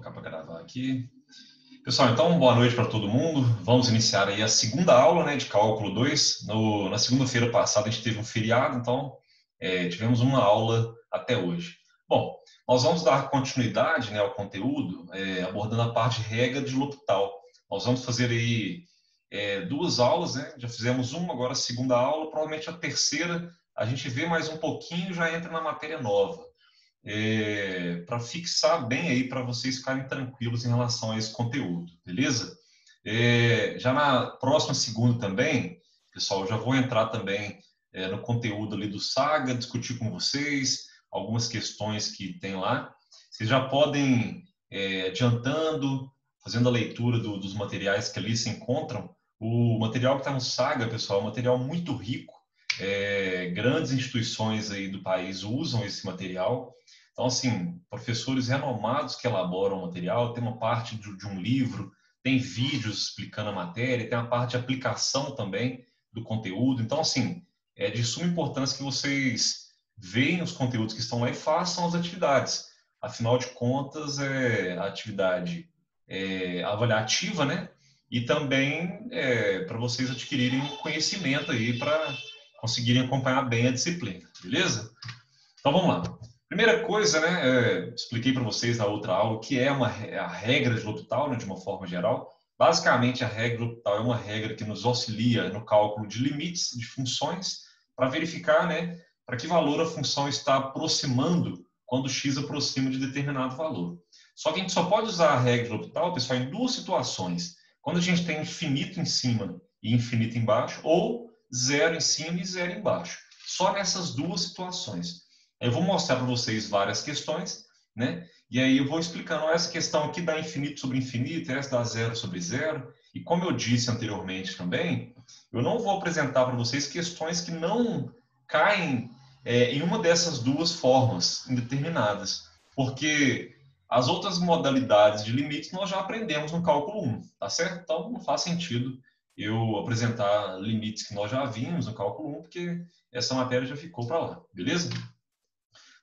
colocar para gravar aqui. Pessoal, então, boa noite para todo mundo. Vamos iniciar aí a segunda aula, né, de Cálculo 2. Na segunda-feira passada a gente teve um feriado, então tivemos uma aula até hoje. Bom, nós vamos dar continuidade, né, ao conteúdo, abordando a parte de regra de L'Hopital. Nós vamos fazer aí duas aulas, né? Já fizemos uma, agora a segunda aula, provavelmente a terceira a gente vê mais um pouquinho e já entra na matéria nova. Para fixar bem aí, para vocês ficarem tranquilos em relação a esse conteúdo, beleza? Já na próxima segunda também, pessoal, eu já vou entrar também no conteúdo ali do Saga, discutir com vocês algumas questões que tem lá. Vocês já podem, adiantando, fazendo a leitura dos materiais que ali se encontram. O material que está no Saga, pessoal, é um material muito rico. Grandes instituições aí do país usam esse material. Então, assim, professores renomados que elaboram o material, tem uma parte de um livro, tem vídeos explicando a matéria, tem a parte de aplicação também do conteúdo. Então, assim, é de suma importância que vocês vejam os conteúdos que estão lá e façam as atividades. Afinal de contas, a atividade avaliativa, né? E também para vocês adquirirem conhecimento aí para conseguirem acompanhar bem a disciplina, beleza? Então, vamos lá. Primeira coisa, né, expliquei para vocês na outra aula o que é a regra de L'Hopital, né, de uma forma geral. Basicamente, a regra de L'Hopital é uma regra que nos auxilia no cálculo de limites de funções para verificar, né, para que valor a função está aproximando quando x aproxima de determinado valor. Só que a gente só pode usar a regra de L'Hopital, pessoal, em duas situações. Quando a gente tem infinito em cima e infinito embaixo, ou zero em cima e zero embaixo. Só nessas duas situações. Eu vou mostrar para vocês várias questões, né? E aí eu vou explicando essa questão aqui dá infinito sobre infinito, essa dá zero sobre zero. E como eu disse anteriormente também, eu não vou apresentar para vocês questões que não caem em uma dessas duas formas indeterminadas. Porque as outras modalidades de limites nós já aprendemos no cálculo 1, tá certo? Então não faz sentido eu apresentar limites que nós já vimos no cálculo 1, porque essa matéria já ficou para lá, beleza?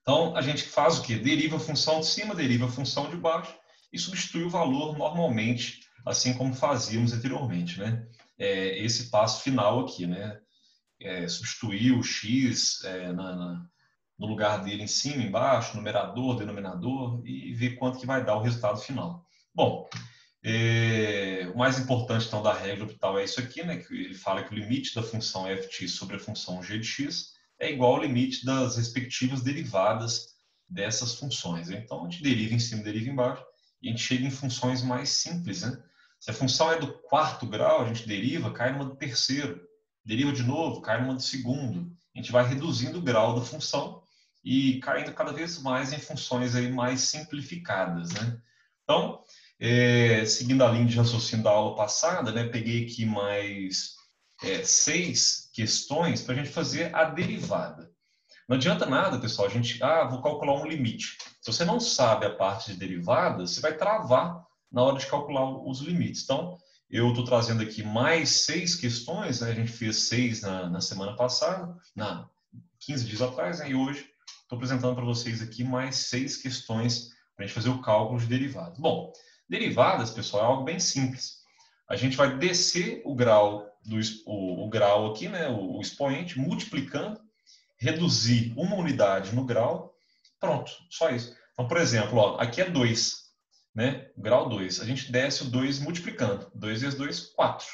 Então, a gente faz o quê? Deriva a função de cima, deriva a função de baixo e substitui o valor normalmente, assim como fazíamos anteriormente, né? Esse passo final aqui, né? Substituir o x no lugar dele em cima, embaixo, numerador, denominador e ver quanto que vai dar o resultado final. Bom, o mais importante, então, da regra L'Hopital é isso aqui, né? Que ele fala que o limite da função f(x) sobre a função g de x é igual ao limite das respectivas derivadas dessas funções. Então, a gente deriva em cima, deriva embaixo, e a gente chega em funções mais simples, né? Se a função é do quarto grau, a gente deriva, cai numa do terceiro. Deriva de novo, cai numa do segundo. A gente vai reduzindo o grau da função e caindo cada vez mais em funções aí mais simplificadas, né? Então, seguindo a linha de raciocínio da aula passada, né, peguei aqui mais 6 questões para a gente fazer a derivada. Não adianta nada, pessoal, a gente, vou calcular um limite. Se você não sabe a parte de derivadas, você vai travar na hora de calcular os limites. Então, eu estou trazendo aqui mais 6 questões, né? A gente fez 6 na semana passada, 15 dias atrás, né? E hoje estou apresentando para vocês aqui mais 6 questões para a gente fazer o cálculo de derivadas. Bom, derivadas, pessoal, é algo bem simples. A gente vai descer o grau, o grau aqui, né, o expoente, multiplicando, reduzir uma unidade no grau, pronto, só isso. Então, por exemplo, ó, aqui é 2, né, grau 2. A gente desce o 2 multiplicando. 2 vezes 2, 4.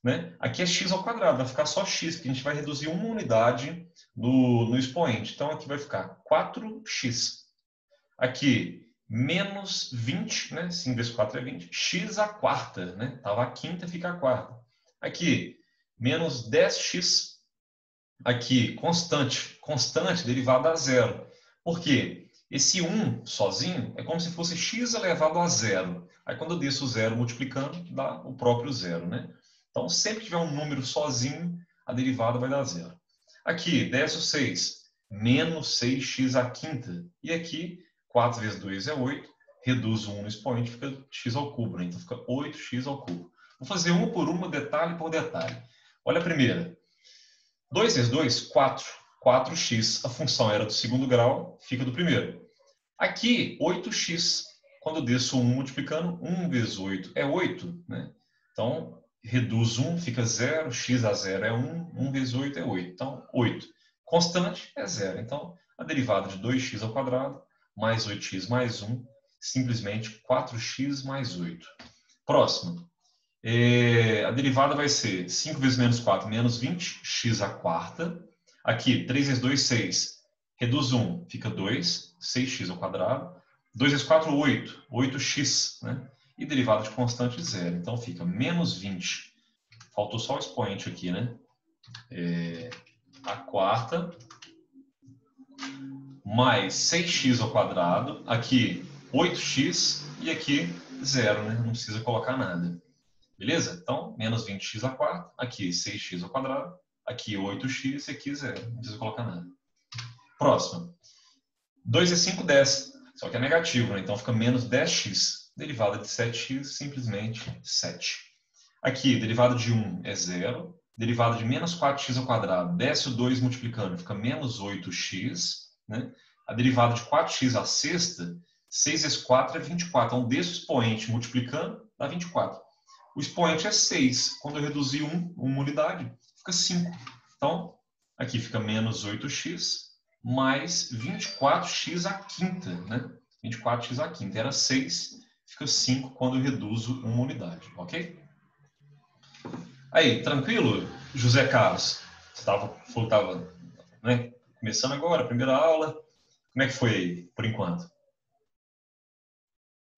Né? Aqui é x ao quadrado, vai ficar só x, porque a gente vai reduzir uma unidade no expoente. Então, aqui vai ficar 4x. Aqui, menos 20, né? 5 vezes 4 é 20. X à quarta, né? Estava a quinta, fica a quarta. Aqui, menos 10x. Aqui, constante. Constante derivada a zero. Por quê? Esse 1 sozinho é como se fosse x elevado a zero. Aí, quando eu desço o zero multiplicando, dá o próprio zero, né? Então, sempre que tiver um número sozinho, a derivada vai dar zero. Aqui, desce o 6. Menos 6x à quinta. E aqui, 4 vezes 2 é 8, reduz o 1 no expoente, fica x ao cubo, né? Então fica 8x ao cubo. Vou fazer uma por uma, detalhe por detalhe. Olha a primeira. 2 vezes 2, 4. 4x, a função era do segundo grau, fica do primeiro. Aqui, 8x. Quando eu desço 1 multiplicando, 1 vezes 8 é 8, né? Então, reduz 1, fica 0, x a 0 é 1, 1 vezes 8 é 8. Então, 8. Constante é 0. Então, a derivada de 2x ao quadrado mais 8x mais 1, simplesmente 4x mais 8. Próximo. A derivada vai ser 5 vezes menos 4, menos 20, x à quarta. Aqui, 3 vezes 2, 6. Reduz 1, fica 2, 6x ao quadrado. 2 vezes 4, 8, 8x, né? E derivada de constante, 0. Então, fica menos 20. Faltou só o expoente aqui, né? A quarta, mais 6x ao quadrado. Aqui, 8x e aqui, 0, né? Não precisa colocar nada. Beleza? Então, menos 20x à quarta, aqui 6x ao quadrado, aqui 8x e aqui 0. Não precisa colocar nada. Próximo. 2 vezes 5, 10. Só que é negativo, né? Então fica menos 10x. Derivada de 7x, simplesmente 7. Aqui, derivada de 1 é 0. Derivada de menos 4x ao quadrado, desce o 2 multiplicando, fica menos 8x. Né? A derivada de 4x à sexta, 6 vezes 4 é 24. Então, desse expoente multiplicando, dá 24. O expoente é 6. Quando eu reduzir 1, uma unidade, fica 5. Então, aqui fica menos 8x mais 24x à quinta. Né? 24x à quinta era 6, fica 5 quando eu reduzo uma unidade. Ok? Aí, tranquilo, José Carlos? Você falou que estava, né, começando agora, a primeira aula. Como é que foi aí, por enquanto?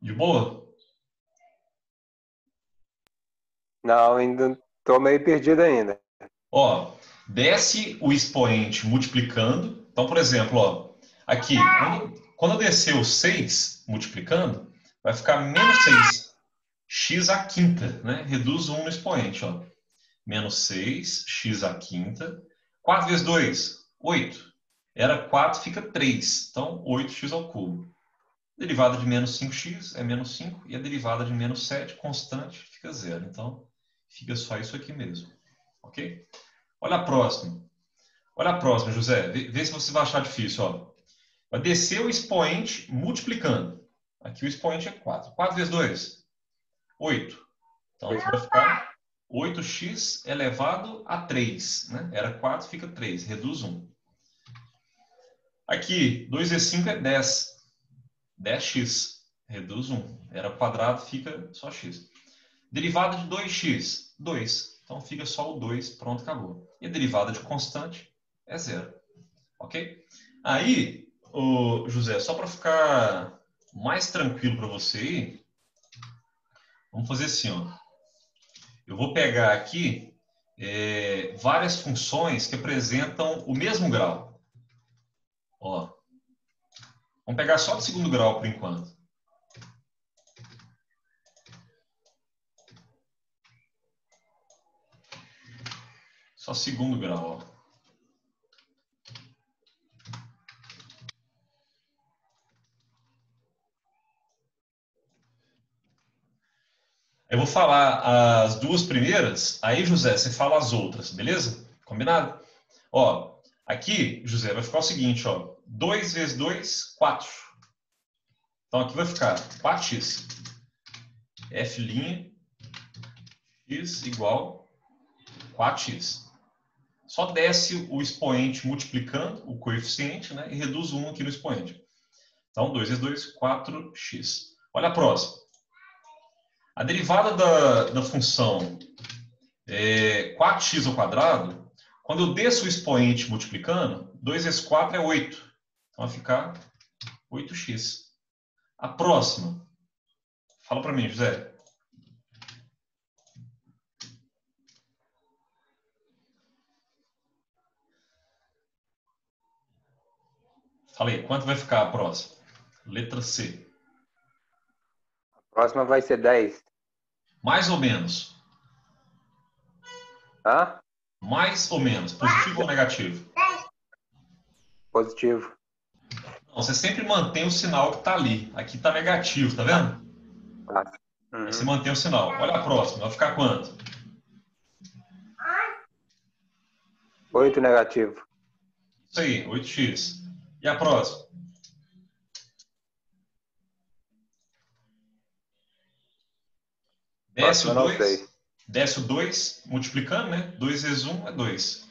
De boa? Não, ainda estou meio perdido ainda. Ó, desce o expoente multiplicando. Então, por exemplo, ó, aqui, quando eu descer o 6 multiplicando, vai ficar menos 6. X à quinta, né? Reduz 1 no expoente, ó. Menos 6, x à quinta. 4 vezes 2, 8. Era 4, fica 3. Então, 8x ao cubo. Derivada de menos 5x é menos 5. E a derivada de menos 7, constante, fica 0. Então, fica só isso aqui mesmo. Ok? Olha a próxima. Olha a próxima, José. Vê se você vai achar difícil. Ó. Vai descer o expoente multiplicando. Aqui o expoente é 4. 4 vezes 2, 8. Então, aqui vai ficar 8x elevado a 3. Né? Era 4, fica 3. Reduz 1. Aqui, 2 vezes 5 é 10. 10x. Reduz 1. Era quadrado, fica só x. Derivada de 2x, 2. Então, fica só o 2. Pronto, acabou. E a derivada de constante é 0. Ok? Aí, José, só para ficar mais tranquilo para você aí, vamos fazer assim, ó. Eu vou pegar aqui várias funções que apresentam o mesmo grau. Ó, vamos pegar só do segundo grau por enquanto. Só segundo grau, ó. Eu vou falar as duas primeiras, aí, José, você fala as outras, beleza? Combinado? Ó, aqui, José, vai ficar o seguinte, ó. 2 vezes 2, 4. Então, aqui vai ficar 4x. F' x igual 4x. Só desce o expoente multiplicando o coeficiente, né, e reduz 1 aqui no expoente. Então, 2 vezes 2, 4x. Olha a próxima. A derivada da função 4x ao quadrado, quando eu desço o expoente multiplicando, 2 vezes 4 é 8. Então, vai ficar 8x. A próxima. Fala para mim, José. Fala aí, quanto vai ficar a próxima? Letra C. A próxima vai ser 10. Mais ou menos. Hã? Mais ou menos. Positivo ou negativo? Positivo. Não, você sempre mantém o sinal que está ali. Aqui está negativo, tá Tá. vendo? Tá. Aí você Uhum. mantém o sinal. Olha a próxima. Vai ficar quanto? 8 negativo. Isso aí, 8x. E a próxima? Desce o Próximo eu não 2, sei. desce o 2, multiplicando, né? 2 vezes 1 é 2.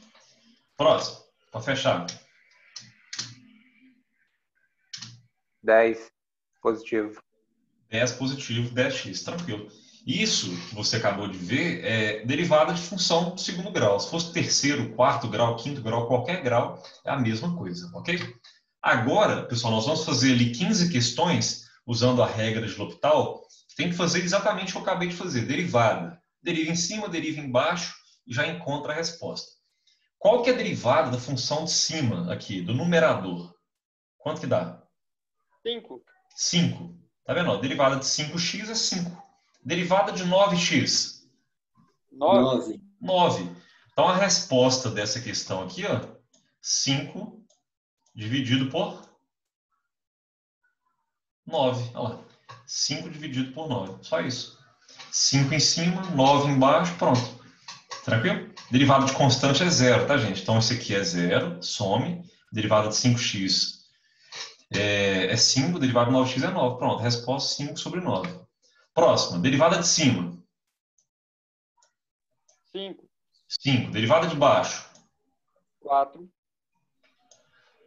Próximo, para fechar. 10 positivo. 10 positivo, 10x, tranquilo. Isso que você acabou de ver é derivada de função do segundo grau. Se fosse terceiro, quarto grau, quinto grau, qualquer grau, é a mesma coisa, ok? Agora, pessoal, nós vamos fazer ali 15 questões usando a regra de L'Hopital. Tem que fazer exatamente o que eu acabei de fazer, derivada. Deriva em cima, deriva embaixo e já encontra a resposta. Qual que é a derivada da função de cima aqui, do numerador? Quanto que dá? 5. 5. Tá vendo? Derivada de 5x é 5. Derivada de 9x? 9. 9. Então, a resposta dessa questão aqui, ó, 5 dividido por 9. Olha lá. 5 dividido por 9. Só isso. 5 em cima, 9 embaixo, pronto. Tranquilo? Derivada de constante é 0, tá, gente? Então, esse aqui é 0, some. Derivada de 5x é 5, derivada de 9x é 9. Pronto, resposta 5 sobre 9. Próxima, derivada de cima. 5. 5. Derivada de baixo. 4.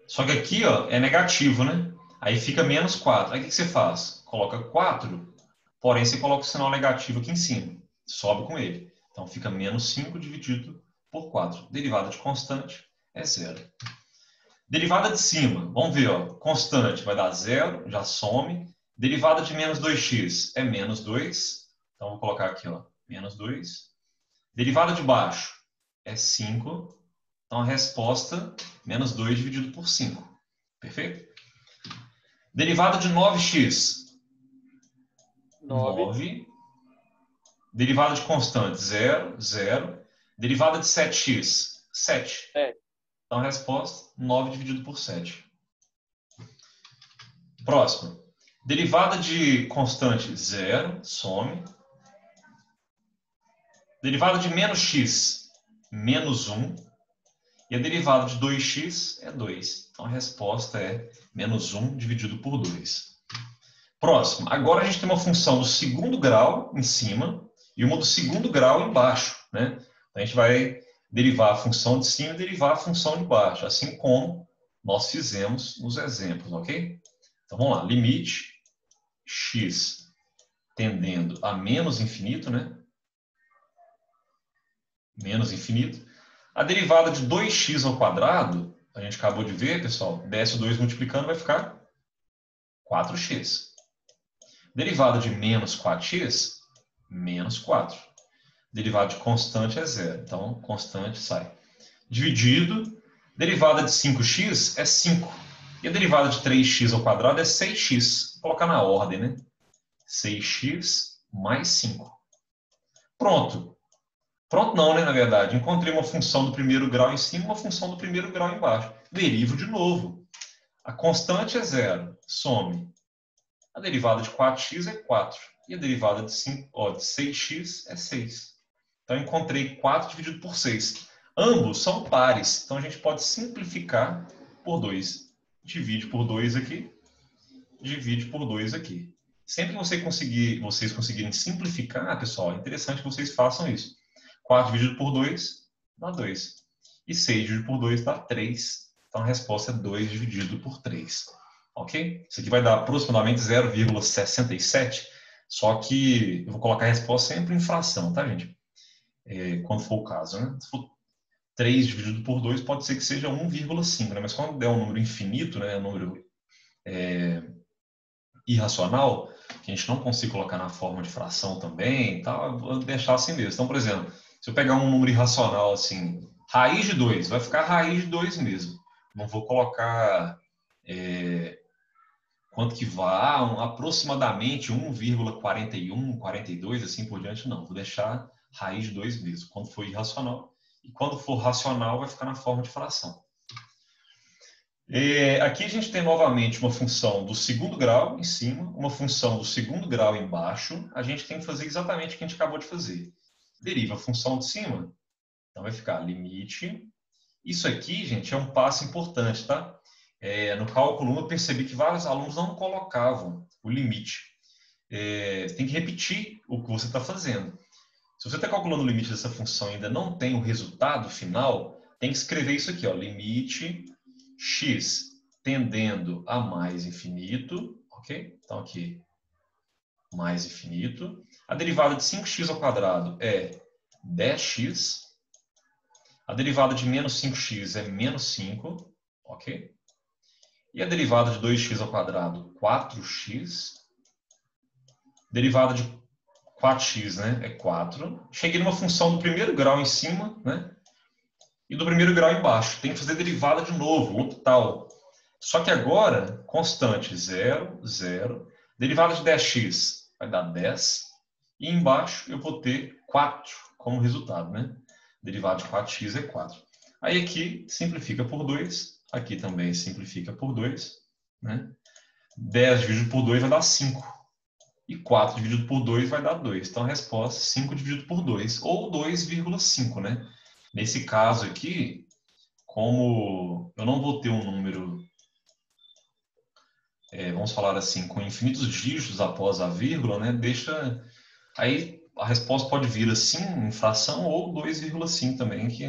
Só que aqui, ó, é negativo, né? Aí fica menos 4. Aí o que você faz? Coloca 4, porém você coloca o sinal negativo aqui em cima. Sobe com ele. Então fica menos 5 dividido por 4. Derivada de constante é 0. Derivada de cima, vamos ver, ó. Constante vai dar 0, já some. Derivada de menos 2x é menos 2. Então vou colocar aqui, ó, menos 2. Derivada de baixo é 5. Então a resposta, menos 2 dividido por 5. Perfeito? Derivada de 9x. 9. 9. Derivada de constante, 0, 0. Derivada de 7x, 7. Então a resposta, 9 dividido por 7. Próximo. Derivada de constante, 0, some. Derivada de menos x, menos 1. E a derivada de 2x é 2. Então a resposta é menos 1 dividido por 2. Próximo. Agora a gente tem uma função do segundo grau em cima e uma do segundo grau embaixo, né? Então, a gente vai derivar a função de cima e derivar a função de baixo, assim como nós fizemos nos exemplos, ok? Então vamos lá. Limite x tendendo a menos infinito, né? Menos infinito. A derivada de 2x ao quadrado, a gente acabou de ver, pessoal, desce o 2 multiplicando, vai ficar 4x. Derivada de menos 4x, menos 4. Derivada de constante é 0. Então, constante sai. Dividido, derivada de 5x é 5. E a derivada de 3x ao quadrado é 6x. Vou colocar na ordem, né? 6x mais 5. Pronto. Pronto não, né, na verdade. Encontrei uma função do primeiro grau em cima e uma função do primeiro grau embaixo. Derivo de novo. A constante é 0. Some. A derivada de 4x é 4. E a derivada de 6x é 6. Então, eu encontrei 4 dividido por 6. Ambos são pares. Então, a gente pode simplificar por 2. Divide por 2 aqui. Divide por 2 aqui. Sempre que vocês conseguirem simplificar, pessoal, é interessante que vocês façam isso. 4 dividido por 2 dá 2. E 6 dividido por 2 dá 3. Então, a resposta é 2 dividido por 3. Ok? Isso aqui vai dar aproximadamente 0,67. Só que eu vou colocar a resposta sempre em fração, tá, gente? Quando for o caso, né? Se for 3 dividido por 2, pode ser que seja 1,5, né? Mas quando der um número infinito, né? Um número irracional, que a gente não consiga colocar na forma de fração também, tá? Eu vou deixar assim mesmo. Então, por exemplo, se eu pegar um número irracional assim, raiz de 2, vai ficar raiz de 2 mesmo. Não vou colocar quanto que vá, aproximadamente 1,41, 42, assim por diante, não. Vou deixar raiz de 2 mesmo, quando for irracional. E quando for racional, vai ficar na forma de fração. Aqui a gente tem novamente uma função do segundo grau em cima, uma função do segundo grau embaixo. A gente tem que fazer exatamente o que a gente acabou de fazer. Deriva a função de cima, então vai ficar limite. Isso aqui, gente, é um passo importante, tá? No cálculo 1 eu percebi que vários alunos não colocavam o limite. você tem que repetir o que você está fazendo. Se você está calculando o limite dessa função e ainda não tem o resultado final, tem que escrever isso aqui, ó, limite x tendendo a mais infinito, ok? Então aqui, mais infinito. A derivada de 5x ao quadrado é 10x. A derivada de menos 5x é menos 5, ok? E a derivada de 2x ao quadrado, 4x. Derivada de 4x, né, é 4. Cheguei numa função do primeiro grau em cima, né, e do primeiro grau embaixo. Tem que fazer derivada de novo, octal. Só que agora, constante, 0, 0. Derivada de 10x vai dar 10. E embaixo eu vou ter 4 como resultado, né? Derivada de 4x é 4. Aí aqui simplifica por 2. Aqui também simplifica por 2. Né? 10 dividido por 2 vai dar 5. E 4 dividido por 2 vai dar 2. Então a resposta é 5 dividido por 2. Ou 2,5, né? Nesse caso aqui, como eu não vou ter um número, vamos falar assim, com infinitos dígitos após a vírgula, né? Aí a resposta pode vir assim, em fração, ou 2,5 também, que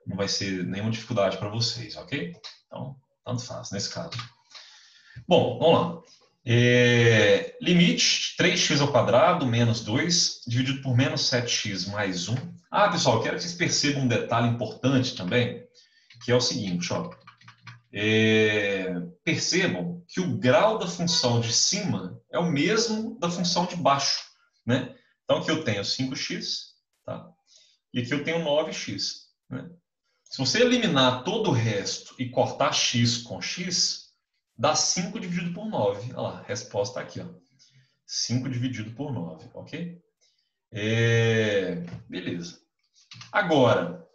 não vai ser nenhuma dificuldade para vocês, ok? Então, tanto faz nesse caso. Bom, vamos lá. Limite 3x ao quadrado menos 2 dividido por menos 7x mais 1. Ah, pessoal, eu quero que vocês percebam um detalhe importante também, que é o seguinte, ó. Percebam que o grau da função de cima é o mesmo da função de baixo, né? Então aqui eu tenho 5x, tá? E aqui eu tenho 9x, né? Se você eliminar todo o resto e cortar x com x, dá 5 dividido por 9. Olha lá, a resposta está aqui, ó. 5 dividido por 9, ok? Beleza. Agora,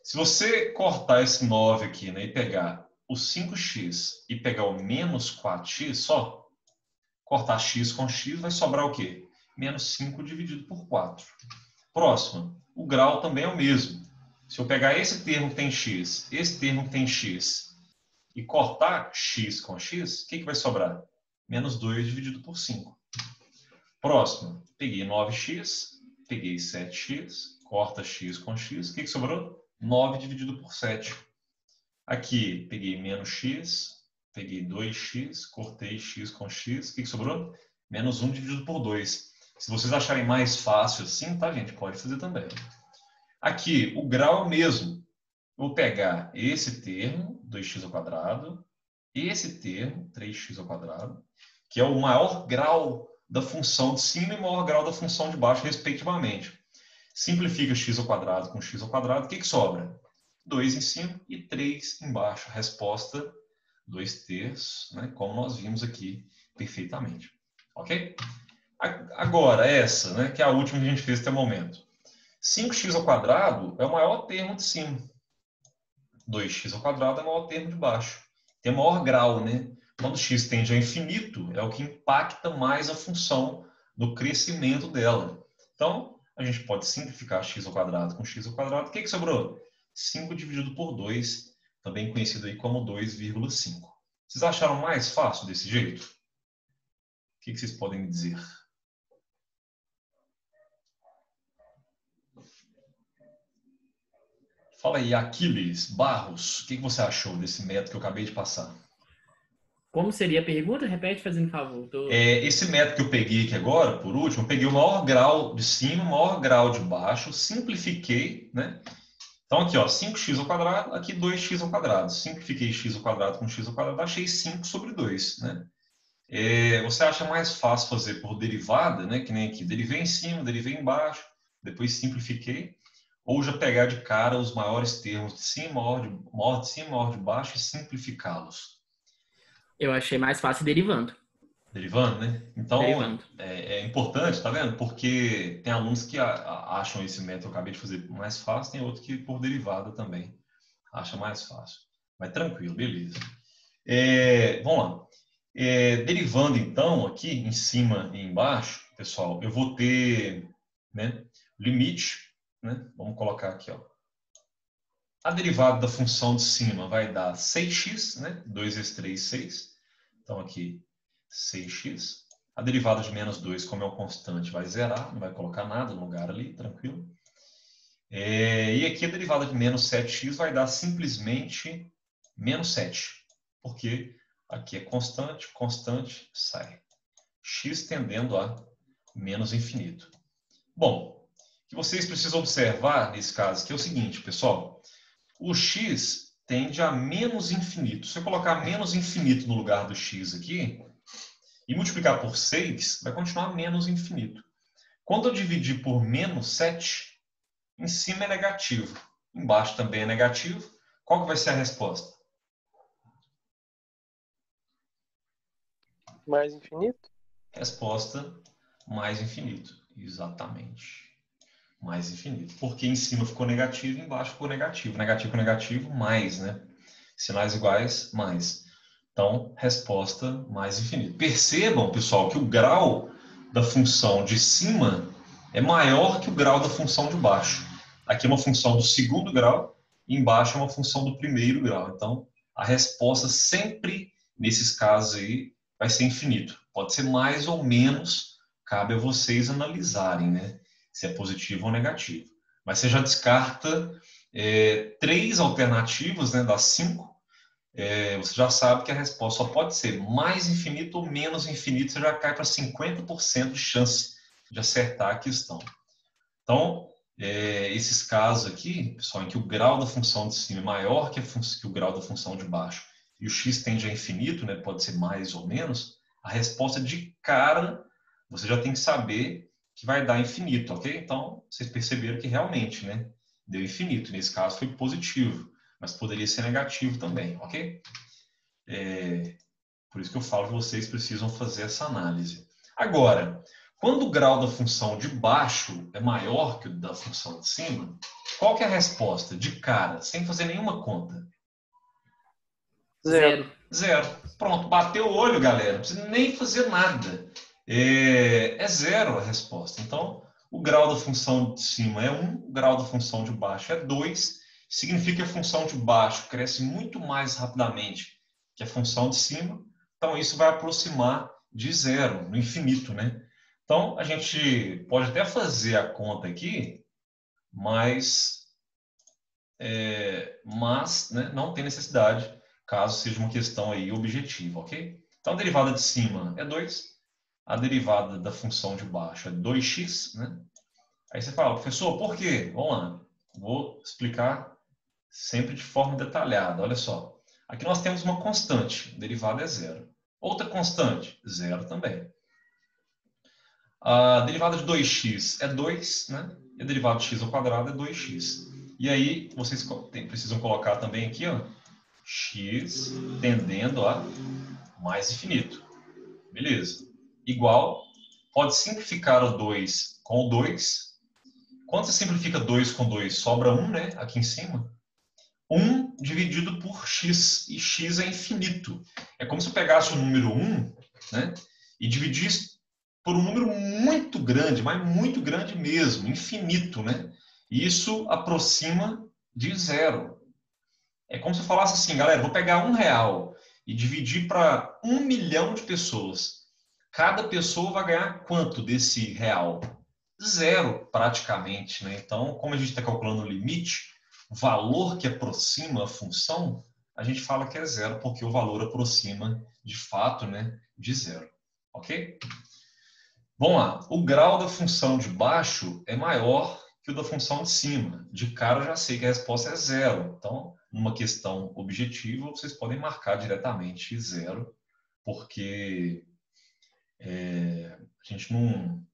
se você cortar esse 9 aqui, né, e pegar o 5x e pegar o menos 4x só, cortar x com x, vai sobrar o quê? Menos 5 dividido por 4. Próximo, o grau também é o mesmo. Se eu pegar esse termo que tem x, esse termo que tem x, e cortar x com x, o que vai sobrar? Menos 2 dividido por 5. Próximo, peguei 9x, peguei 7x, corta x com x, o que sobrou? 9 dividido por 7. Aqui, peguei menos x, peguei 2x, cortei x com x, o que sobrou? Menos 1 dividido por 2. Se vocês acharem mais fácil assim, tá, gente? Pode fazer também. Aqui, o grau é o mesmo. Vou pegar esse termo, 2x ao quadrado, esse termo, 3x ao quadrado, que é o maior grau da função de cima e o maior grau da função de baixo, respectivamente. Simplifica x ao quadrado com x ao quadrado, o que sobra? 2 em cima e 3 embaixo. A resposta, 2/3, né, como nós vimos aqui perfeitamente. Ok? Agora, essa, né, que é a última que a gente fez até o momento. 5x ao quadrado é o maior termo de cima. 2x ao quadrado é o maior termo de baixo. Tem o maior grau, né? Quando x tende a infinito, é o que impacta mais a função no crescimento dela. Então, a gente pode simplificar x ao quadrado com x ao quadrado. O que sobrou? 5 dividido por 2, também conhecido aí como 2,5. Vocês acharam mais fácil desse jeito? O que vocês podem me dizer? Fala aí, Aquiles, Barros, o que você achou desse método que eu acabei de passar? Como seria a pergunta? Repete, fazendo favor. Esse método que eu peguei aqui agora, por último, eu peguei o maior grau de cima, o maior grau de baixo, simplifiquei, né? Então aqui, ó, 5x ao quadrado, aqui 2x ao quadrado. Simplifiquei x ao quadrado com x ao quadrado, achei 5 sobre 2, né? Você acha mais fácil fazer por derivada, né? Que nem aqui, derivei em cima, derivei embaixo, depois simplifiquei, ou já pegar de cara os maiores termos de cima, maior de cima, maior de baixo e simplificá-los? Eu achei mais fácil derivando. Derivando, né? Então, Derivando. é importante, tá vendo? Porque tem alunos que acham esse método que eu acabei de fazer mais fácil, tem outro que por derivada também acha mais fácil. Mas tranquilo, beleza. Vamos lá. Derivando, então, aqui em cima e embaixo, pessoal, eu vou ter, né, limite, né? Vamos colocar aqui, ó. A derivada da função de cima vai dar 6x, né? 2 vezes 3, 6. Então, aqui, 6x. A derivada de menos 2, como é um constante, vai zerar, não vai colocar nada no lugar ali, tranquilo. E aqui a derivada de menos 7x vai dar simplesmente menos 7, porque aqui é constante, constante, sai. X tendendo a menos infinito. Bom, o que vocês precisam observar nesse caso aqui é o seguinte, pessoal. O x tende a menos infinito. Se eu colocar menos infinito no lugar do x aqui e multiplicar por 6, vai continuar menos infinito. Quando eu dividir por menos 7, em cima é negativo, embaixo também é negativo. Qual que vai ser a resposta? Mais infinito? Resposta, mais infinito. Exatamente. Mais infinito. Porque em cima ficou negativo, embaixo ficou negativo. Negativo com negativo, mais, né? Sinais iguais, mais. Então, resposta, mais infinito. Percebam, pessoal, que o grau da função de cima é maior que o grau da função de baixo. Aqui é uma função do segundo grau, e embaixo é uma função do primeiro grau. Então, a resposta sempre, nesses casos aí, vai ser infinito. Pode ser mais ou menos, cabe a vocês analisarem, né? Se é positivo ou negativo. Mas você já descarta 3 alternativas, né, das 5. Você já sabe que a resposta só pode ser mais infinito ou menos infinito. Você já cai para 50% de chance de acertar a questão. Então, esses casos aqui, pessoal, em que o grau da função de cima é maior que o grau da função de baixo e o x tende a infinito, né, pode ser mais ou menos, a resposta de cara você já tem que saber que vai dar infinito, ok? Então, vocês perceberam que realmente, né, deu infinito. Nesse caso foi positivo, mas poderia ser negativo também, ok? Por isso que eu falo que vocês precisam fazer essa análise. Agora, quando o grau da função de baixo é maior que o da função de cima, qual que é a resposta? De cara, sem fazer nenhuma conta. Zero. Zero. Pronto, bateu o olho, galera. Não precisa nem fazer nada. É zero a resposta. Então, o grau da função de cima é 1, o grau da função de baixo é 2. Significa que a função de baixo cresce muito mais rapidamente que a função de cima. Então, isso vai aproximar de zero, no infinito, né? Então, a gente pode até fazer a conta aqui, mas né, não tem necessidade, caso seja uma questão aí objetiva, ok? Então, a derivada de cima é 2, a derivada da função de baixo é 2x, né? Aí você fala, professor, por quê? Vamos lá, vou explicar sempre de forma detalhada. Olha só, aqui nós temos uma constante, a derivada é zero. Outra constante, zero também. A derivada de 2x é 2, né? E a derivada de x ao quadrado é 2x. E aí, vocês precisam colocar também aqui, ó, x tendendo a mais infinito. Beleza. Igual, pode simplificar o 2 com o 2. Quando você simplifica 2 com 2, sobra 1, né? Aqui em cima. 1 dividido por x. E x é infinito. É como se eu pegasse o número 1, né? E dividisse por um número muito grande, mas muito grande mesmo, infinito, né? E isso aproxima de zero. É como se eu falasse assim, galera, vou pegar R$1 e dividir para 1 milhão de pessoas. Cada pessoa vai ganhar quanto desse real? Zero, praticamente, né? Então, como a gente está calculando o limite, o valor que aproxima a função, a gente fala que é zero, porque o valor aproxima, de fato, né, de zero. Ok? Vamos lá. O grau da função de baixo é maior que o da função de cima. De cara, eu já sei que a resposta é zero. Então, numa questão objetiva, vocês podem marcar diretamente zero, porque a gente não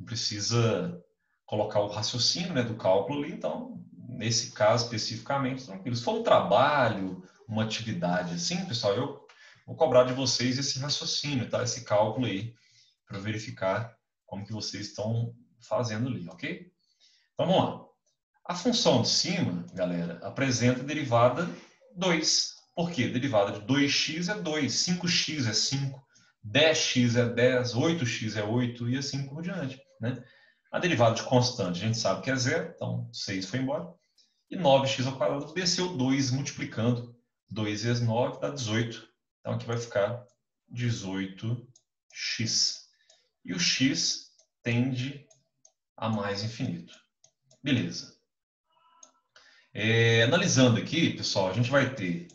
precisa colocar o raciocínio, né, do cálculo ali. Então, nesse caso especificamente, tranquilo. Se for um trabalho, uma atividade assim, pessoal, eu vou cobrar de vocês esse raciocínio, tá? Esse cálculo aí, para verificar como que vocês estão fazendo ali, ok? Então, vamos lá. A função de cima, galera, apresenta a derivada 2. Por quê? A derivada de 2x é 2, 5x é 5, 10x é 10, 8x é 8 e assim por diante, né? A derivada de constante a gente sabe que é zero, então 6 foi embora. E 9x ao quadrado desceu 2 multiplicando. 2 vezes 9 dá 18. Então aqui vai ficar 18x. e o x tende a mais infinito. Beleza. Analisando aqui, pessoal, a gente vai ter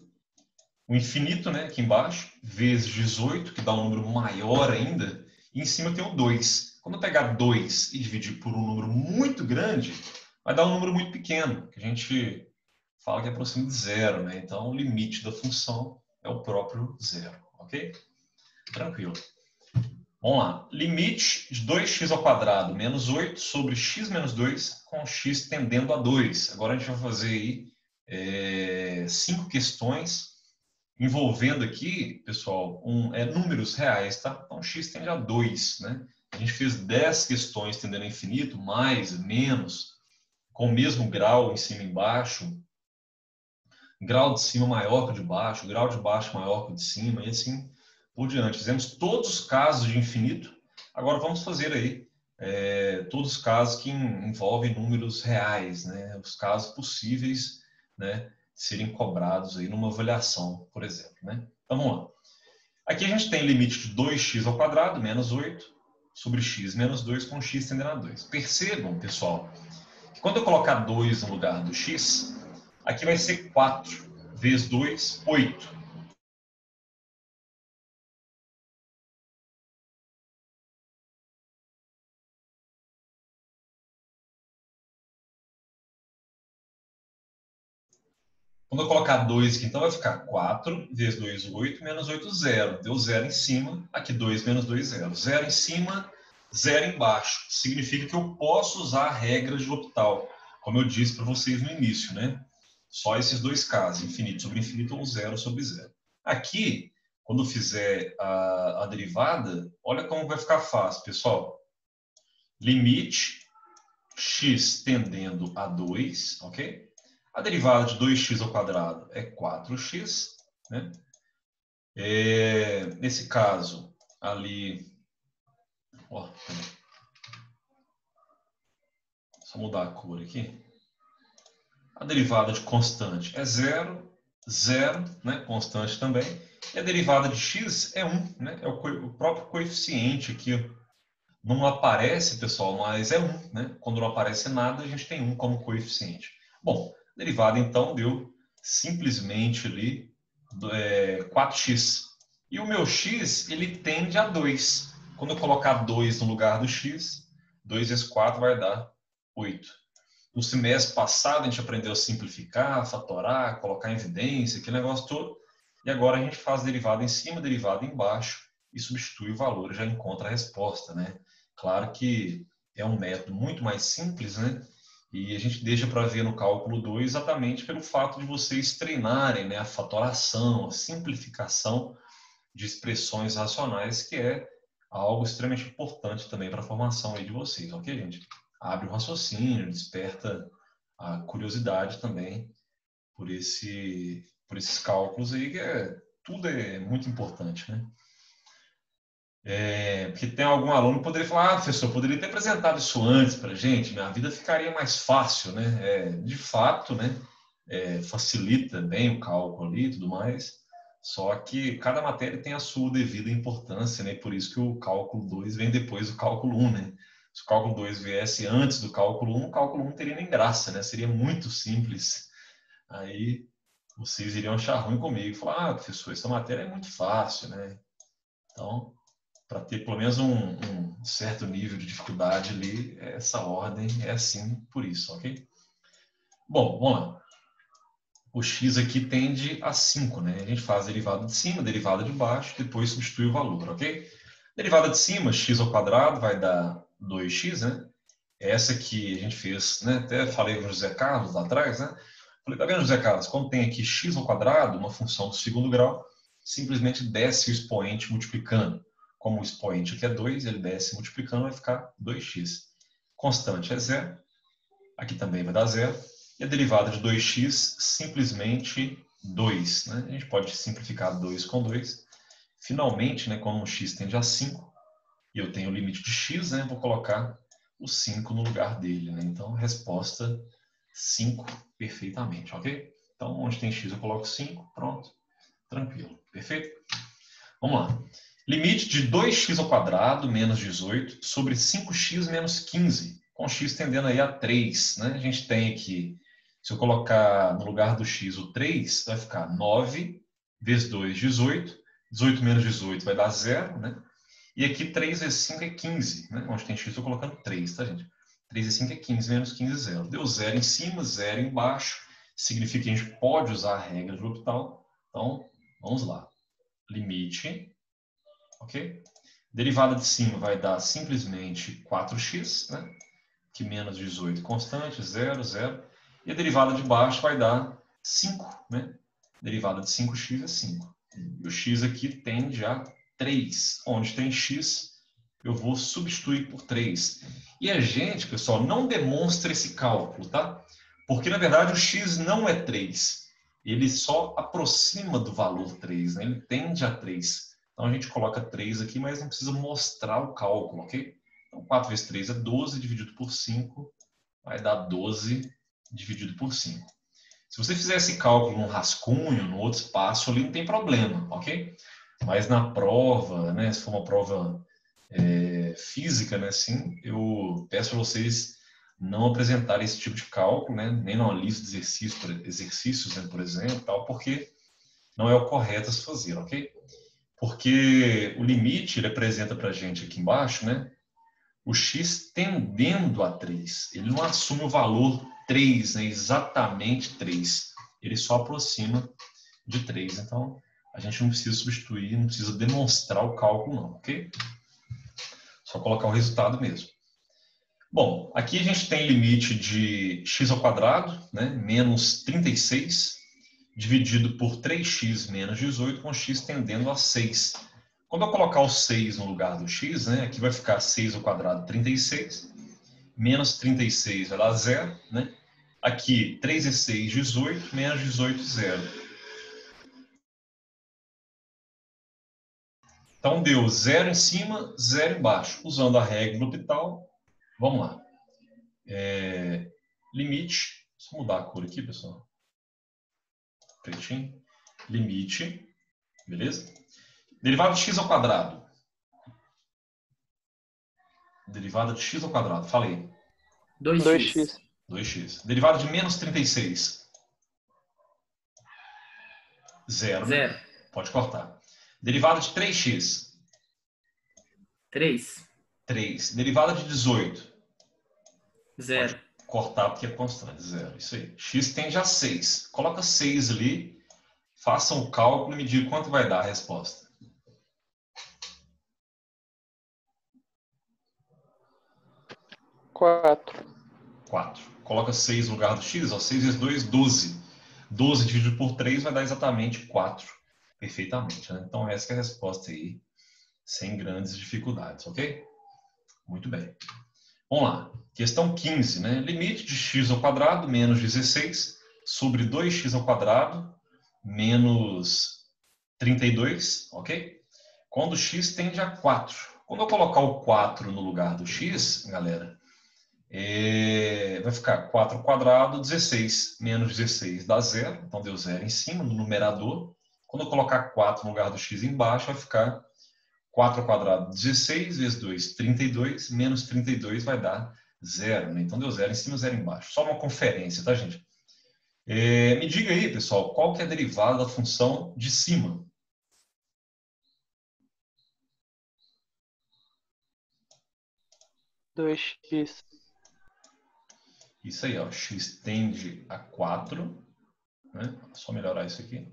o infinito, né, aqui embaixo, vezes 18, que dá um número maior ainda, e em cima tem o 2. Quando eu pegar 2 e dividir por um número muito grande, vai dar um número muito pequeno, que a gente fala que é próximo de zero, né? Então, o limite da função é o próprio zero, ok? Tranquilo. Vamos lá. Limite de 2x² menos 8 sobre x menos 2 com x tendendo a 2. Agora a gente vai fazer aí 5 questões envolvendo aqui, pessoal, números reais, tá? Então, x tende a 2, né? A gente fez 10 questões tendendo a infinito, mais, menos, com o mesmo grau em cima e embaixo, grau de cima maior que o de baixo, grau de baixo maior que o de cima, e assim por diante. Fizemos todos os casos de infinito, agora vamos fazer aí todos os casos que envolvem números reais, né? Os casos possíveis, né, serem cobrados aí numa avaliação, por exemplo, né? Então, vamos lá. Aqui a gente tem limite de 2x² menos 8 sobre x menos 2 com x tendendo a 2. Percebam, pessoal, que quando eu colocar 2 no lugar do x, aqui vai ser 4 vezes 2, 8. Quando eu colocar 2 aqui, então vai ficar 4 vezes 2, 8, menos 8, 0. Deu 0 em cima, aqui 2 menos 2, 0. 0 em cima, 0 embaixo. Significa que eu posso usar a regra de L'Hopital, como eu disse para vocês no início, né? Só esses dois casos, infinito sobre infinito ou 0 sobre 0. Aqui, quando eu fizer a derivada, olha como vai ficar fácil, pessoal. Limite x tendendo a 2, ok? A derivada de 2x² é 4x, né? Nesse caso, ali... Ó, só mudar a cor aqui. A derivada de constante é 0, 0, né? Constante também. E a derivada de x é 1, né? É o próprio coeficiente aqui. Não aparece, pessoal, mas é 1, né? Quando não aparece nada, a gente tem 1 como coeficiente. Bom, a derivada, então, deu simplesmente ali 4x. E o meu x, ele tende a 2. Quando eu colocar 2 no lugar do x, 2 vezes 4 vai dar 8. No semestre passado, a gente aprendeu a simplificar, fatorar, colocar em evidência, aquele negócio todo. E agora a gente faz derivada em cima, derivada embaixo, e substitui o valor e já encontra a resposta, né? Claro que é um método muito mais simples, né? E a gente deixa para ver no cálculo 2 exatamente pelo fato de vocês treinarem, né, a fatoração, a simplificação de expressões racionais, que é algo extremamente importante também para a formação aí de vocês, ok, gente? Abre o raciocínio, desperta a curiosidade também por esses cálculos aí, que tudo é muito importante, né? Porque tem algum aluno que poderia falar, professor, poderia ter apresentado isso antes para a gente, minha vida ficaria mais fácil, né? De fato, né? Facilita bem o cálculo ali e tudo mais, só que cada matéria tem a sua devida importância, né? Por isso que o cálculo 2 vem depois do cálculo 1, né? Se o cálculo 2 viesse antes do cálculo 1, o cálculo 1 teria nem graça, né? Seria muito simples. Aí vocês iriam achar ruim comigo, falar, professor, essa matéria é muito fácil, né? Então, para ter pelo menos um certo nível de dificuldade ali, essa ordem é assim por isso, ok? Bom, vamos lá. O x aqui tende a 5, né? A gente faz a derivada de cima, derivada de baixo, depois substitui o valor, ok? Derivada de cima, x² vai dar 2x, né? Essa que a gente fez, né? Até falei com o José Carlos lá atrás, né? Falei, tá vendo, José Carlos? Quando tem aqui x², uma função do segundo grau, simplesmente desce o expoente multiplicando. Como o expoente aqui é 2, ele desce multiplicando, vai ficar 2x. Constante é 0. Aqui também vai dar 0. E a derivada de 2x, simplesmente 2. Né? A gente pode simplificar 2 com 2. Finalmente, né, quando o x tende a 5, e eu tenho o limite de x, né, vou colocar o 5 no lugar dele. Né? Então, resposta 5 perfeitamente, ok? Então, onde tem x eu coloco 5, pronto, tranquilo, perfeito? Vamos lá. Limite de 2x ao quadrado menos 18 sobre 5x menos 15, com x tendendo aí a 3. Né? A gente tem aqui, se eu colocar no lugar do x o 3, vai ficar 9 vezes 2, 18. 18 menos 18 vai dar 0, né? E aqui 3 vezes 5 é 15, né? Onde tem x, estou colocando 3, tá, gente? 3 vezes 5 é 15, menos 15 é 0. Deu 0 em cima, 0 embaixo. Significa que a gente pode usar a regra de L'Hopital. Então, vamos lá. Limite, ok? Derivada de cima vai dar simplesmente 4x, né? Que menos 18 constante, 0, 0. E a derivada de baixo vai dar 5, né? Derivada de 5x é 5. E o x aqui tende a 3. Onde tem x, eu vou substituir por 3. E a gente, pessoal, não demonstra esse cálculo, tá? Porque, na verdade, o x não é 3. Ele só aproxima do valor 3, né? Ele tende a 3. Então, a gente coloca 3 aqui, mas não precisa mostrar o cálculo, ok? Então, 4 vezes 3 é 12, dividido por 5, vai dar 12 dividido por 5. Se você fizer esse cálculo num rascunho, no outro espaço, ali não tem problema, ok? Mas na prova, né, se for uma prova física, né, assim, eu peço para vocês não apresentarem esse tipo de cálculo, né, nem numa lista de exercícios, né, por exemplo, tal, porque não é o correto a se fazer, ok? Porque o limite, ele apresenta para a gente aqui embaixo, né, o x tendendo a 3. Ele não assume o valor 3, né, exatamente 3. Ele só aproxima de 3. Então, a gente não precisa substituir, não precisa demonstrar o cálculo, não, ok? Só colocar o resultado mesmo. Bom, aqui a gente tem limite de x ao quadrado, né, menos 36, dividido por 3x menos 18, com x tendendo a 6. Quando eu colocar o 6 no lugar do x, né, aqui vai ficar 6 ao quadrado, 36, menos 36 vai dar 0, né? Aqui, 3 vezes 6, 18, menos 18, 0. Então, deu 0 em cima, 0 embaixo. Usando a regra do L'Hopital, vamos lá. Limite, deixa eu mudar a cor aqui, pessoal. Pretinho. Limite, beleza? Derivada de x ao quadrado. Derivada de x ao quadrado, falei. 2x. 2x. Derivada de menos 36. 0. 0. Pode cortar. Derivada de 3x. 3. 3. Derivada de 18. 0. Pode cortar porque é constante. 0. Isso aí. X tende a 6. Coloca 6 ali. Façam o cálculo e me digam quanto vai dar a resposta. 4. 4. Coloca 6 no lugar do x. Ó, 6 vezes 2, 12. 12 dividido por 3 vai dar exatamente 4. Perfeitamente. Né? Então essa é a resposta aí. Sem grandes dificuldades, ok? Muito bem. Vamos lá. Questão 15, né? Limite de x ao quadrado menos 16 sobre 2x ao quadrado menos 32, ok? Quando x tende a 4. Quando eu colocar o 4 no lugar do x, galera, vai ficar 4 ao quadrado, 16 menos 16 dá 0. Então deu 0 em cima, no numerador. Quando eu colocar 4 no lugar do x embaixo, vai ficar 4 ao quadrado, 16 vezes 2, 32, menos 32 vai dar 0. Né? Então deu 0 em cima, 0 embaixo. Só uma conferência, tá, gente? Me diga aí, pessoal, qual que é a derivada da função de cima? Dois x. Isso aí, ó, x tende a 4. Né? Só melhorar isso aqui.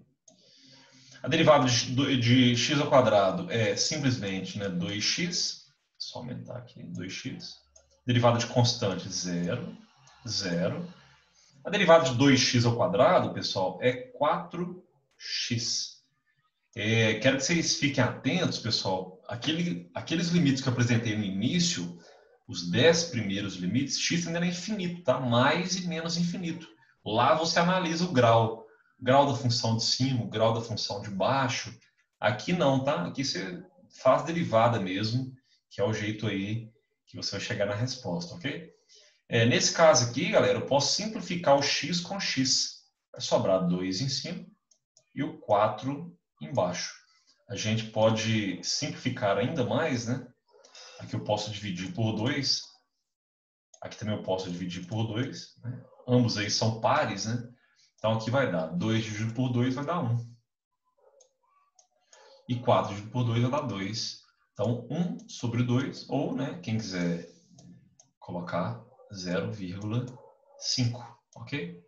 A derivada de x ao quadrado é simplesmente, né, 2x. Só aumentar aqui, 2x. Derivada de constante, 0. 0. A derivada de 2x ao quadrado, pessoal, é 4x. Quero que vocês fiquem atentos, pessoal. Aqueles limites que eu apresentei no início, os 10 primeiros limites, x ainda é infinito, tá? Mais e menos infinito. Lá você analisa o grau. Grau da função de cima, grau da função de baixo. Aqui não, tá? Aqui você faz derivada mesmo, que é o jeito aí que você vai chegar na resposta, ok? Nesse caso aqui, galera, eu posso simplificar o x com x. Vai sobrar 2 em cima e o 4 embaixo. a gente pode simplificar ainda mais, né? Aqui eu posso dividir por 2. Aqui também eu posso dividir por 2. Né? Ambos aí são pares, né? Então aqui vai dar 2 dividido por 2 vai dar 1. E 4 dividido por 2 vai dar 2. Então 1 sobre 2, ou, né, quem quiser colocar 0,5, ok?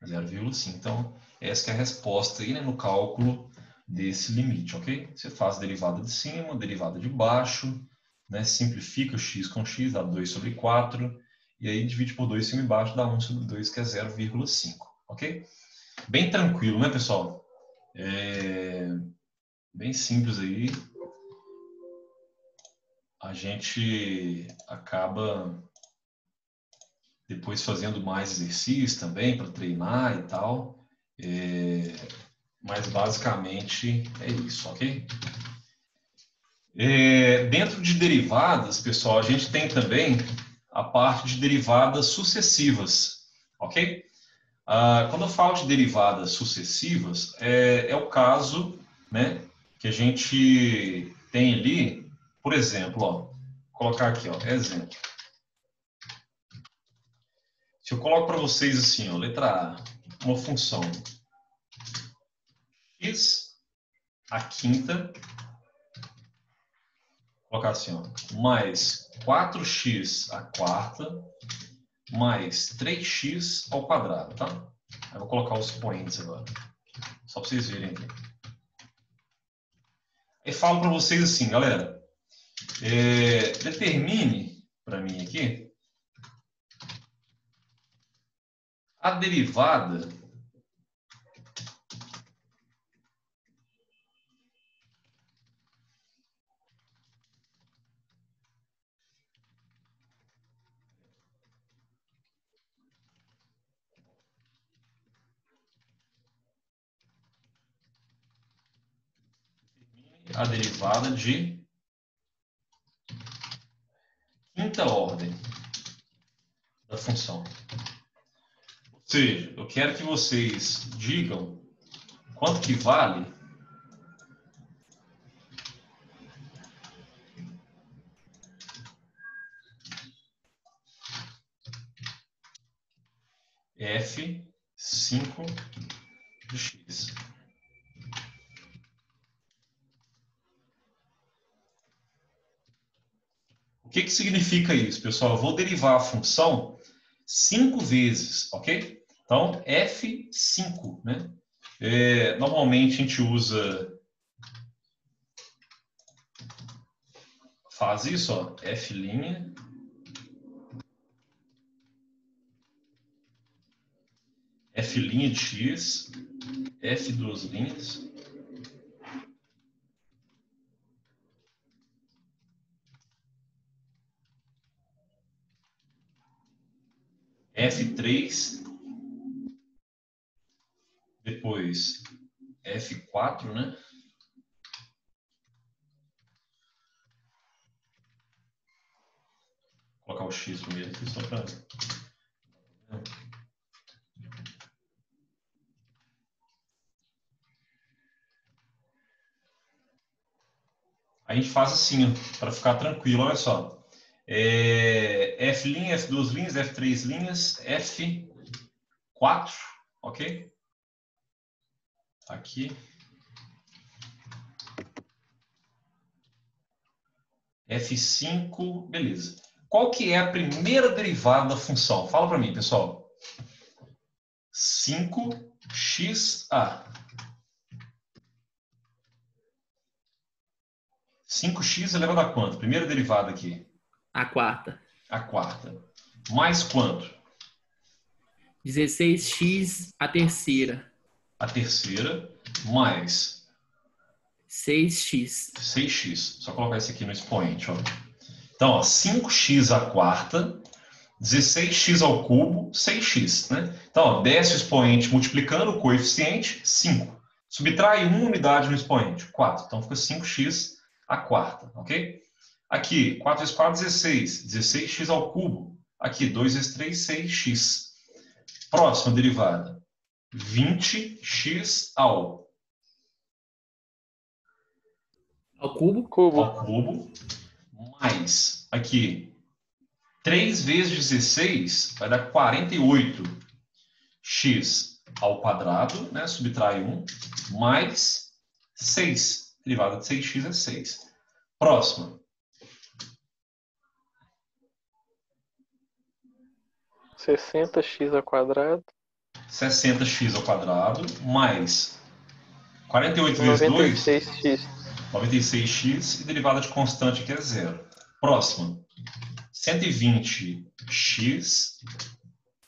0,5. Então, essa é a resposta aí, né, no cálculo desse limite, ok? Você faz a derivada de cima, a derivada de baixo, né, simplifica o x com x, dá 2 sobre 4, e aí divide por 2 cima e baixo, dá 1 sobre 2, que é 0,5, ok? Bem tranquilo, né, pessoal? Bem simples aí. A gente acaba depois fazendo mais exercícios também para treinar e tal. Mas basicamente é isso, ok? Dentro de derivadas, pessoal, a gente tem também a parte de derivadas sucessivas, ok? Quando eu falo de derivadas sucessivas, é o caso, né, que a gente tem ali, por exemplo, ó, vou colocar aqui, ó, exemplo. Se eu coloco para vocês assim, ó, letra A, uma função x à quinta, vou colocar assim, ó, mais 4x à quarta, mais 3x ao quadrado, tá? Aí eu vou colocar os expoentes agora, só para vocês verem aqui. E falo para vocês assim, galera, determine para mim aqui a derivada de quinta ordem da função. Ou seja, eu quero que vocês digam quanto que vale f5 de x. O que significa isso, pessoal? Eu vou derivar a função 5 vezes, ok? Então, f5, né? Normalmente a gente faz isso, ó, f', f' de x, f duas linhas, f3, depois f4, né? Vou colocar o x primeiro aqui só para... A gente faz assim, para ficar tranquilo, olha só. F', F2 linhas, F3 linhas, F4, ok? Aqui. F5, beleza. Qual que é a primeira derivada da função? Fala para mim, pessoal. 5xa. 5x elevado a quanto? Primeira derivada aqui. A quarta. A quarta. Mais quanto? 16x a terceira. A terceira. Mais 6x. 6x. Só colocar isso aqui no expoente, ó. Então, ó, 5x à quarta, 16x ao cubo, 6x, né? Então, ó, desce o expoente multiplicando o coeficiente, 5. Subtrai 1 unidade no expoente, 4. Então, fica 5x à quarta, ok? Aqui, 4 vezes 4, 16. 16x ao cubo. Aqui, 2 vezes 3, 6x. Próxima derivada. 20x ao Ao cubo. Cubo. ao cubo, mais aqui 3 vezes 16 vai dar 48x ao quadrado, né? Subtrai 1, mais 6. Derivada de 6x é 6. Próxima. 60x ao quadrado. 60x ao quadrado, mais 48 vezes 2, 96x. 96x, e derivada de constante que é 0. Próxima. 120x,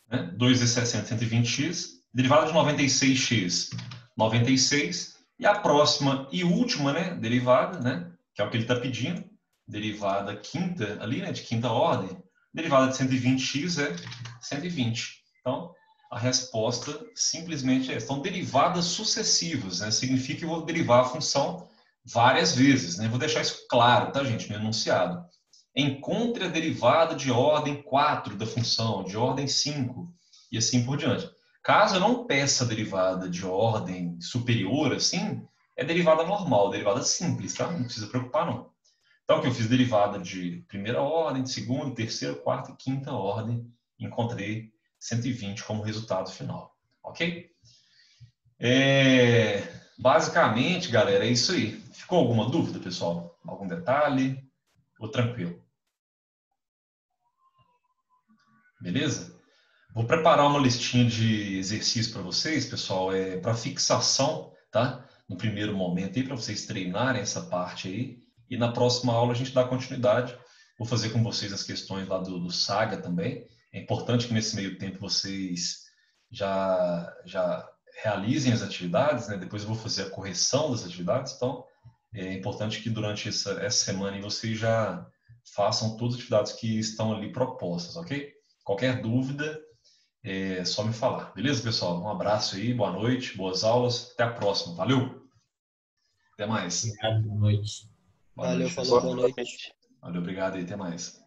né? 2 vezes 60, 120x, derivada de 96x, 96, e a próxima e última, né, derivada, né, que é o que ele está pedindo, derivada quinta, ali, né, de quinta ordem, derivada de 120x é 120. Então, a resposta simplesmente é essa. Então, derivadas sucessivas, né, significa que eu vou derivar a função várias vezes, né, vou deixar isso claro, tá, gente, no enunciado. Encontre a derivada de ordem 4 da função, de ordem 5, e assim por diante. Caso eu não peça derivada de ordem superior, assim, é derivada normal, derivada simples, tá? Não precisa preocupar, não. Então, aqui eu fiz derivada de primeira ordem, de segunda, terceira, quarta e quinta ordem. Encontrei 120 como resultado final, ok? Basicamente, galera, é isso aí. Ficou alguma dúvida, pessoal? Algum detalhe? Ou tranquilo? Beleza? Vou preparar uma listinha de exercícios para vocês, pessoal, para fixação, tá? No primeiro momento aí, para vocês treinarem essa parte aí. E na próxima aula a gente dá continuidade. Vou fazer com vocês as questões lá do Saga também. É importante que nesse meio tempo vocês já realizem as atividades, né? Depois eu vou fazer a correção das atividades. Então, é importante que durante essa semana aí vocês já façam todas as atividades que estão ali propostas, ok? Qualquer dúvida, é só me falar. Beleza, pessoal? Um abraço aí, boa noite, boas aulas. Até a próxima. Valeu! Até mais. Obrigado, boa noite. Boa Valeu, noite, falou, pessoal. boa noite. Valeu, obrigado e até mais.